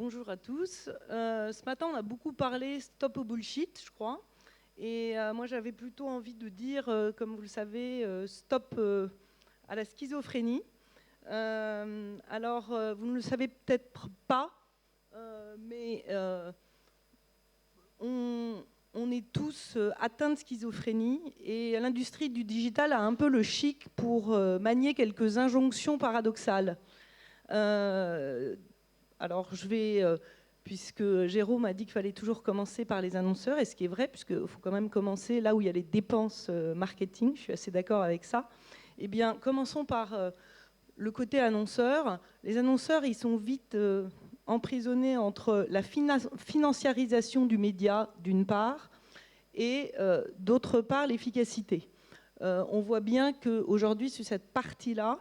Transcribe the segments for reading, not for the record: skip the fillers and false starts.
bonjour à tous. Ce matin, on a beaucoup parlé stop au bullshit, je crois. Et moi, j'avais plutôt envie de dire, comme vous le savez, stop à la schizophrénie. Alors, vous ne le savez peut-être pas, mais on est tous atteints de schizophrénie. Et l'industrie du digital a un peu le chic pour manier quelques injonctions paradoxales. Alors je vais, puisque Jérôme a dit qu'il fallait toujours commencer par les annonceurs, et ce qui est vrai, puisqu'il faut quand même commencer là où il y a les dépenses marketing, je suis assez d'accord avec ça. Eh bien, commençons par le côté annonceur. Les annonceurs, ils sont vite emprisonnés entre la financiarisation du média, d'une part, et d'autre part, l'efficacité. On voit bien qu'aujourd'hui, sur cette partie-là,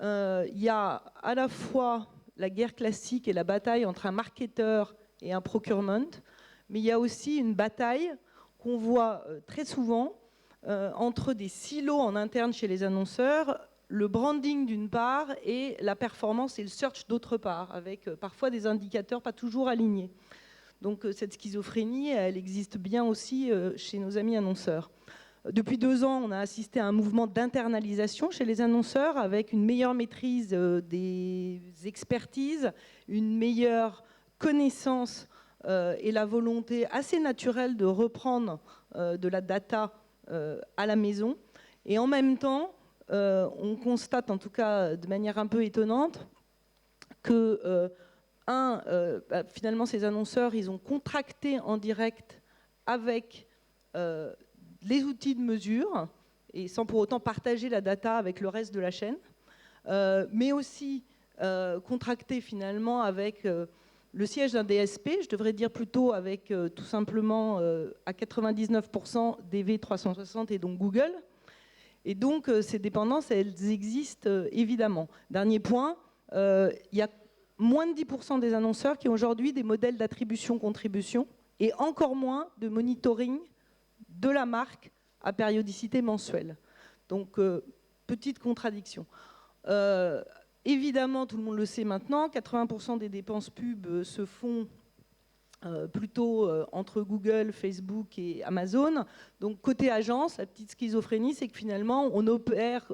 il y a à la fois la guerre classique et la bataille entre un marketeur et un procurement, mais il y a aussi une bataille qu'on voit très souvent entre des silos en interne chez les annonceurs, le branding d'une part et la performance et le search d'autre part, avec parfois des indicateurs pas toujours alignés. Donc cette schizophrénie, elle existe bien aussi chez nos amis annonceurs. Depuis 2 ans, on a assisté à un mouvement d'internalisation chez les annonceurs avec une meilleure maîtrise des expertises, une meilleure connaissance et la volonté assez naturelle de reprendre de la data à la maison. Et en même temps, on constate, en tout cas de manière un peu étonnante, que finalement ces annonceurs, ils ont contracté en direct avec les outils de mesure, et sans pour autant partager la data avec le reste de la chaîne, mais aussi contracter finalement avec le siège d'un DSP, je devrais dire plutôt avec tout simplement à 99% DV360 et donc Google. Et donc ces dépendances, elles existent évidemment. Dernier point, il y a moins de 10% des annonceurs qui ont aujourd'hui des modèles d'attribution-contribution et encore moins de monitoring de la marque à périodicité mensuelle. Donc, petite contradiction. Évidemment, tout le monde le sait maintenant, 80% des dépenses pub se font plutôt entre Google, Facebook et Amazon. Donc, côté agence, la petite schizophrénie, c'est que finalement, on opère,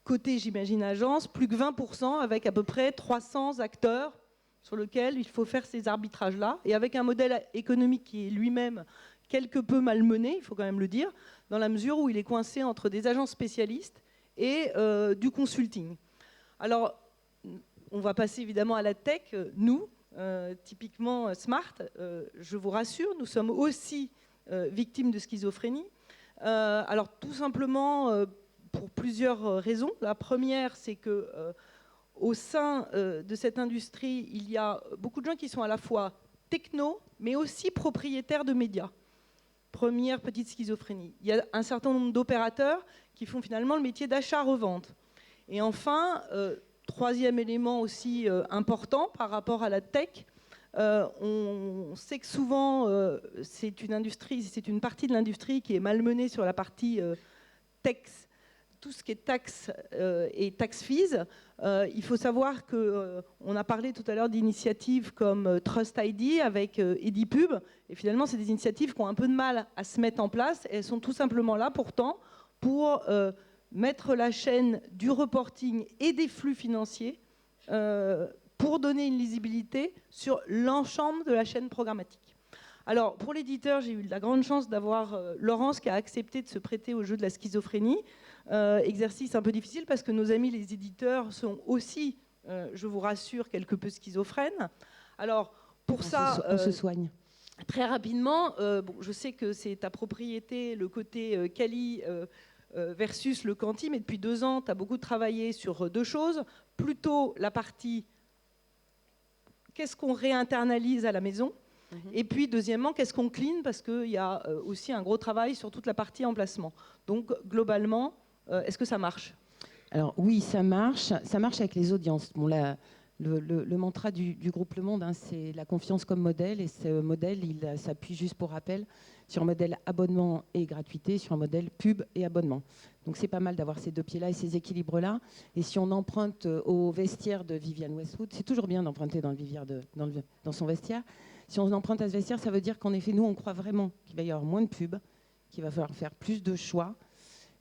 côté, j'imagine, agence, plus que 20% avec à peu près 300 acteurs sur lesquels il faut faire ces arbitrages-là, et avec un modèle économique qui est lui-même quelque peu malmené, il faut quand même le dire, dans la mesure où il est coincé entre des agences spécialistes et du consulting. Alors, on va passer évidemment à la tech. Nous, typiquement Smart, je vous rassure, nous sommes aussi victimes de schizophrénie. Alors, tout simplement, pour plusieurs raisons. La première, c'est que au sein de cette industrie, il y a beaucoup de gens qui sont à la fois techno, mais aussi propriétaires de médias. Première petite schizophrénie. Il y a un certain nombre d'opérateurs qui font finalement le métier d'achat-revente. Et enfin, troisième élément aussi important par rapport à la tech, on sait que souvent c'est une industrie, c'est une partie de l'industrie qui est malmenée sur la partie tech, tout ce qui est taxes et tax fees. Il faut savoir qu'on a parlé tout à l'heure d'initiatives comme Trust ID avec Edipub, et finalement c'est des initiatives qui ont un peu de mal à se mettre en place, et elles sont tout simplement là pourtant pour mettre la chaîne du reporting et des flux financiers pour donner une lisibilité sur l'ensemble de la chaîne programmatique. Alors, pour l'éditeur, j'ai eu la grande chance d'avoir Laurence qui a accepté de se prêter au jeu de la schizophrénie. Exercice un peu difficile parce que nos amis les éditeurs sont aussi, je vous rassure, quelque peu schizophrènes. Alors, pour ça... on se soigne. Très rapidement, bon, je sais que c'est ta propriété, le côté Kali versus le Quanti, mais depuis 2 ans, tu as beaucoup travaillé sur 2 choses. Plutôt la partie qu'est-ce qu'on réinternalise à la maison, et puis deuxièmement, qu'est-ce qu'on clean, parce qu'il y a aussi un gros travail sur toute la partie emplacement. Donc globalement, est-ce que ça marche ? Alors oui, ça marche avec les audiences. Bon, le mantra du groupe Le Monde, hein, c'est la confiance comme modèle. Et ce modèle, il s'appuie, juste pour rappel, sur un modèle abonnement et gratuité, sur un modèle pub et abonnement. Donc c'est pas mal d'avoir ces deux pieds-là et ces équilibres-là. Et si on emprunte au vestiaire de Vivienne Westwood, c'est toujours bien d'emprunter dans son vestiaire. Si on emprunte à ce vestiaire, ça veut dire qu'en effet, nous, on croit vraiment qu'il va y avoir moins de pubs, qu'il va falloir faire plus de choix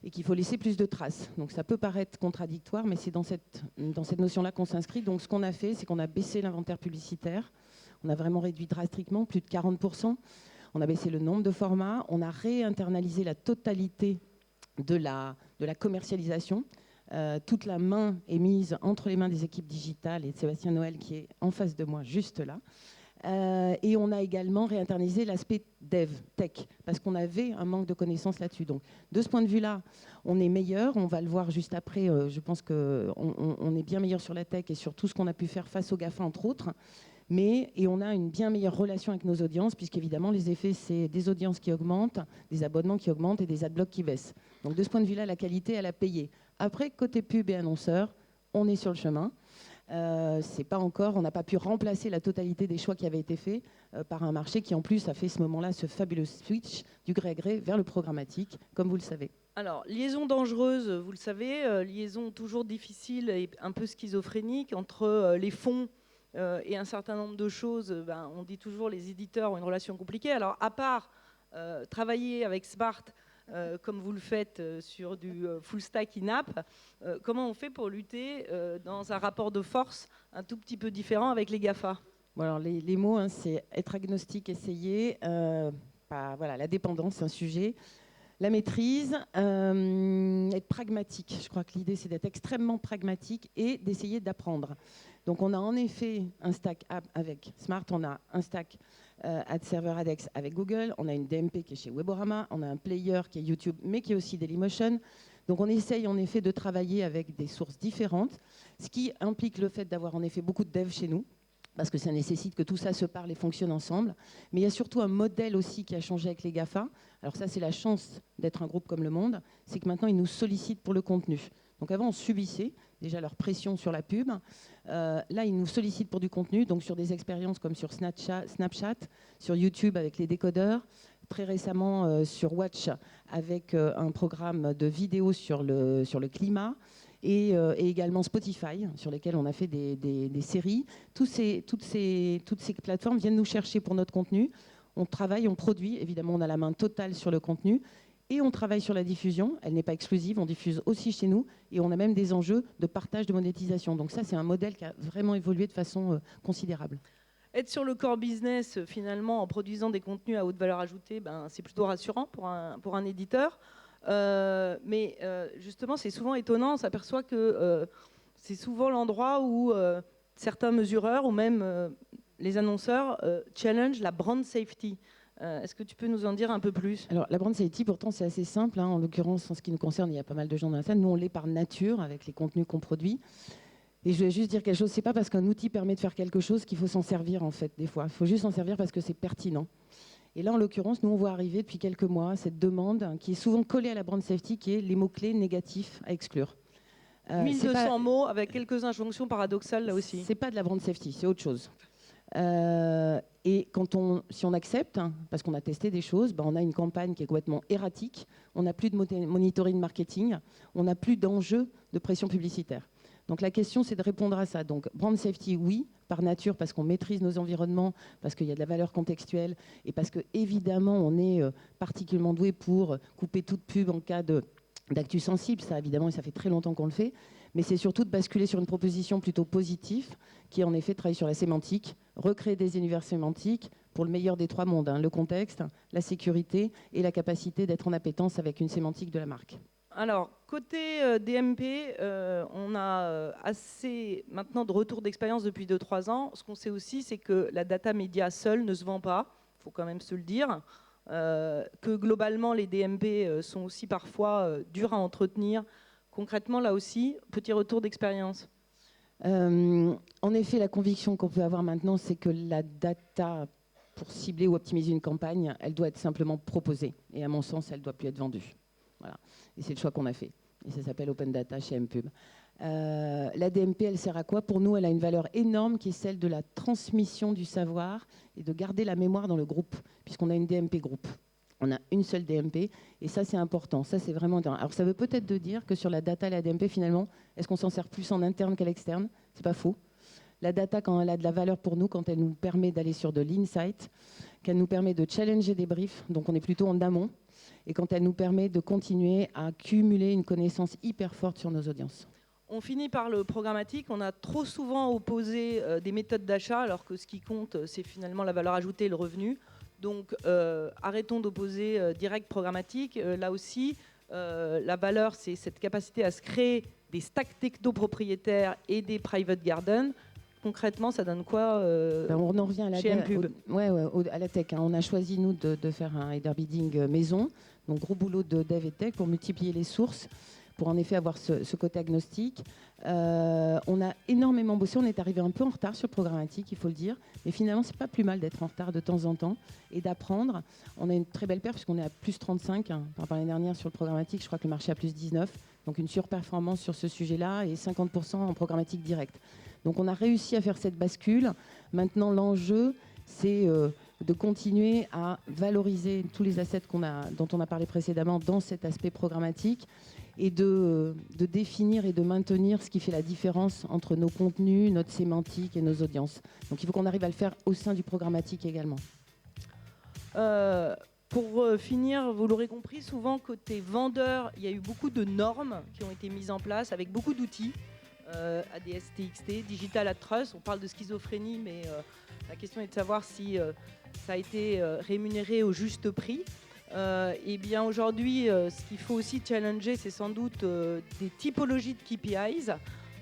et qu'il faut laisser plus de traces. Donc ça peut paraître contradictoire, mais c'est dans cette notion-là qu'on s'inscrit. Donc ce qu'on a fait, c'est qu'on a baissé l'inventaire publicitaire. On a vraiment réduit drastiquement, plus de 40%. On a baissé le nombre de formats. On a réinternalisé la totalité de la commercialisation. Toute la main est mise entre les mains des équipes digitales et de Sébastien Noël qui est en face de moi, juste là. Et on a également réinternalisé l'aspect dev, tech, parce qu'on avait un manque de connaissances là-dessus. Donc, de ce point de vue-là, on est meilleur. On va le voir juste après. Je pense qu'on est bien meilleur sur la tech et sur tout ce qu'on a pu faire face aux GAFA, entre autres. Et on a une bien meilleure relation avec nos audiences, puisqu'évidemment, les effets, c'est des audiences qui augmentent, des abonnements qui augmentent et des adblocks qui baissent. Donc, de ce point de vue-là, la qualité, elle a payé. Après, côté pub et annonceurs, on est sur le chemin. C'est pas encore, on n'a pas pu remplacer la totalité des choix qui avaient été faits par un marché qui, en plus, a fait ce moment-là, ce fabuleux switch du gré à gré vers le programmatique, comme vous le savez. Alors, liaison dangereuse, vous le savez, liaison toujours difficile et un peu schizophrénique entre les fonds et un certain nombre de choses. On dit toujours les éditeurs ont une relation compliquée. Alors, à part travailler avec Smart, comme vous le faites sur du full stack in-app, comment on fait pour lutter dans un rapport de force un tout petit peu différent avec les GAFA? Bon, alors les mots, hein, c'est être agnostique, essayer. Voilà, la dépendance, c'est un sujet. La maîtrise, être pragmatique. Je crois que l'idée, c'est d'être extrêmement pragmatique et d'essayer d'apprendre. Donc, on a en effet un stack app avec Smart, on a un stack ad server ADEX avec Google, on a une DMP qui est chez Weborama, on a un player qui est YouTube, mais qui est aussi Dailymotion. Donc, on essaye en effet de travailler avec des sources différentes, ce qui implique le fait d'avoir en effet beaucoup de devs chez nous, parce que ça nécessite que tout ça se parle et fonctionne ensemble. Mais il y a surtout un modèle aussi qui a changé avec les GAFA. Alors ça, c'est la chance d'être un groupe comme Le Monde, c'est que maintenant, ils nous sollicitent pour le contenu. Donc avant, on subissait déjà leur pression sur la pub. Là, ils nous sollicitent pour du contenu, donc sur des expériences comme sur Snapchat, sur YouTube avec les décodeurs, très récemment sur Watch avec un programme de vidéo sur le climat, et également Spotify, sur lesquels on a fait des séries. Toutes ces plateformes viennent nous chercher pour notre contenu. On travaille, on produit. Évidemment, on a la main totale sur le contenu. Et on travaille sur la diffusion. Elle n'est pas exclusive, on diffuse aussi chez nous. Et on a même des enjeux de partage de monétisation. Donc ça, c'est un modèle qui a vraiment évolué de façon considérable. Être sur le core business, finalement, en produisant des contenus à haute valeur ajoutée, c'est plutôt rassurant pour un éditeur. Mais justement, c'est souvent étonnant. On s'aperçoit que c'est souvent l'endroit où certains mesureurs ou même les annonceurs challenge la brand safety. Est-ce que tu peux nous en dire un peu plus? Alors, la brand safety, pourtant, c'est assez simple. Hein. En l'occurrence, en ce qui nous concerne, il y a pas mal de gens dans la salle. Nous, on l'est par nature avec les contenus qu'on produit. Et je voulais juste dire quelque chose. C'est pas parce qu'un outil permet de faire quelque chose qu'il faut s'en servir, en fait, des fois. Il faut juste s'en servir parce que c'est pertinent. Et là, en l'occurrence, nous, on voit arriver depuis quelques mois cette demande qui est souvent collée à la brand safety, qui est les mots-clés négatifs à exclure. 1200 mots avec quelques injonctions paradoxales, là aussi. C'est pas de la brand safety, c'est autre chose. Et si on accepte, parce qu'on a testé des choses, on a une campagne qui est complètement erratique, on n'a plus de monitoring marketing, on n'a plus d'enjeu de pression publicitaire. Donc la question, c'est de répondre à ça. Donc brand safety, oui, par nature, parce qu'on maîtrise nos environnements, parce qu'il y a de la valeur contextuelle, et parce que évidemment, on est particulièrement doué pour couper toute pub en cas d'actu sensible. Ça, évidemment, et ça fait très longtemps qu'on le fait. Mais c'est surtout de basculer sur une proposition plutôt positive, qui est en effet de travailler sur la sémantique, recréer des univers sémantiques pour le meilleur des trois mondes, le contexte, la sécurité et la capacité d'être en appétence avec une sémantique de la marque. Alors, côté DMP, on a assez maintenant de retour d'expérience depuis 2-3 ans. Ce qu'on sait aussi, c'est que la data média seule ne se vend pas, il faut quand même se le dire, que globalement, les DMP sont aussi parfois durs à entretenir. Concrètement, là aussi, petit retour d'expérience. En effet, la conviction qu'on peut avoir maintenant, c'est que la data, pour cibler ou optimiser une campagne, elle doit être simplement proposée. Et à mon sens, elle ne doit plus être vendue. Voilà. Et c'est le choix qu'on a fait. Et ça s'appelle Open Data chez MPub. La DMP, elle sert à quoi? Pour nous, elle a une valeur énorme qui est celle de la transmission du savoir et de garder la mémoire dans le groupe, puisqu'on a une DMP groupe. On a une seule DMP, et ça, c'est important. Ça, c'est vraiment... Alors, ça veut peut-être de dire que sur la data, la DMP, finalement, est-ce qu'on s'en sert plus en interne qu'à l'externe? C'est pas faux. La data, quand elle a de la valeur pour nous, quand elle nous permet d'aller sur de l'insight, qu'elle nous permet de challenger des briefs, donc on est plutôt en amont, et quand elle nous permet de continuer à cumuler une connaissance hyper forte sur nos audiences. On finit par le programmatique. On a trop souvent opposé des méthodes d'achat, alors que ce qui compte, c'est finalement la valeur ajoutée et le revenu. Donc, arrêtons d'opposer direct programmatique. Là aussi, la valeur, c'est cette capacité à se créer des stacks techno propriétaires et des private gardens. Concrètement, ça donne quoi on en revient à la chez MPub? à la tech. Hein. On a choisi, nous, de faire un header bidding maison. Donc, gros boulot de dev et tech pour multiplier les sources, pour en effet avoir ce côté agnostique. On a énormément bossé. On est arrivé un peu en retard sur le programmatique, il faut le dire. Mais finalement, c'est pas plus mal d'être en retard de temps en temps et d'apprendre. On a une très belle paire puisqu'on est à plus 35 par rapport à l'année dernière sur le programmatique. Je crois que le marché a plus 19. Donc, une surperformance sur ce sujet-là et 50% en programmatique direct. Donc on a réussi à faire cette bascule. Maintenant, l'enjeu, c'est de continuer à valoriser tous les assets dont on a parlé précédemment dans cet aspect programmatique et de définir et de maintenir ce qui fait la différence entre nos contenus, notre sémantique et nos audiences. Donc il faut qu'on arrive à le faire au sein du programmatique également. Pour finir, vous l'aurez compris, souvent côté vendeur, il y a eu beaucoup de normes qui ont été mises en place avec beaucoup d'outils. ADS, TXT, Digital at Trust. On parle de schizophrénie, mais la question est de savoir si ça a été rémunéré au juste prix. Et bien aujourd'hui, ce qu'il faut aussi challenger, c'est sans doute des typologies de KPIs,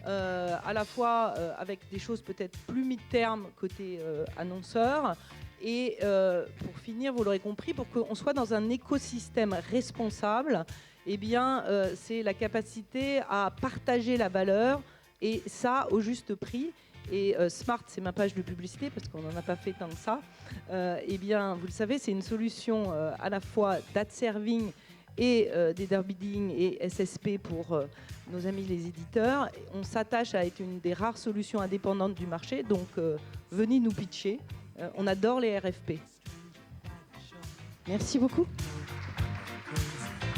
à la fois avec des choses peut-être plus mid-term côté annonceur. Et pour finir, vous l'aurez compris, pour qu'on soit dans un écosystème responsable, eh bien, c'est la capacité à partager la valeur, et ça au juste prix. Et Smart, c'est ma page de publicité parce qu'on n'en a pas fait tant que ça. Eh bien, vous le savez, c'est une solution à la fois d'ad serving et d'header bidding et SSP pour nos amis les éditeurs. On s'attache à être une des rares solutions indépendantes du marché, donc venez nous pitcher. On adore les RFP. Merci beaucoup.